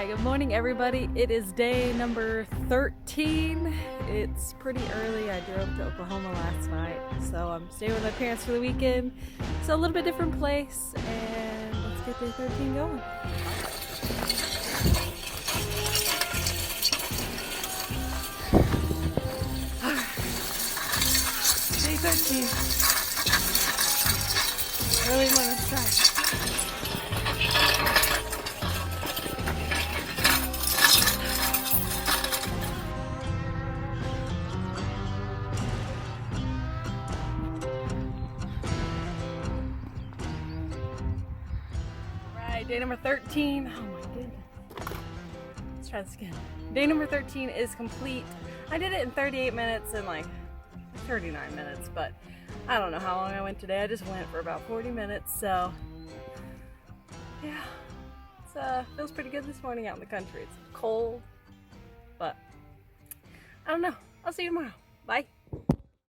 Alright, good morning everybody. It is day number 13. It's pretty early. I drove to Oklahoma last night, so I'm staying with my parents for the weekend. It's a little bit different place, and let's get day 13 going. Day 13. Early morning start. Day number 13. Oh my goodness. Let's try this again. Day number 13 is complete. I did it in 38 minutes and like 39 minutes, but I don't know how long I went today. I just went for about 40 minutes, so yeah. It feels pretty good this morning out in the country. It's cold, but I don't know. I'll see you tomorrow. Bye.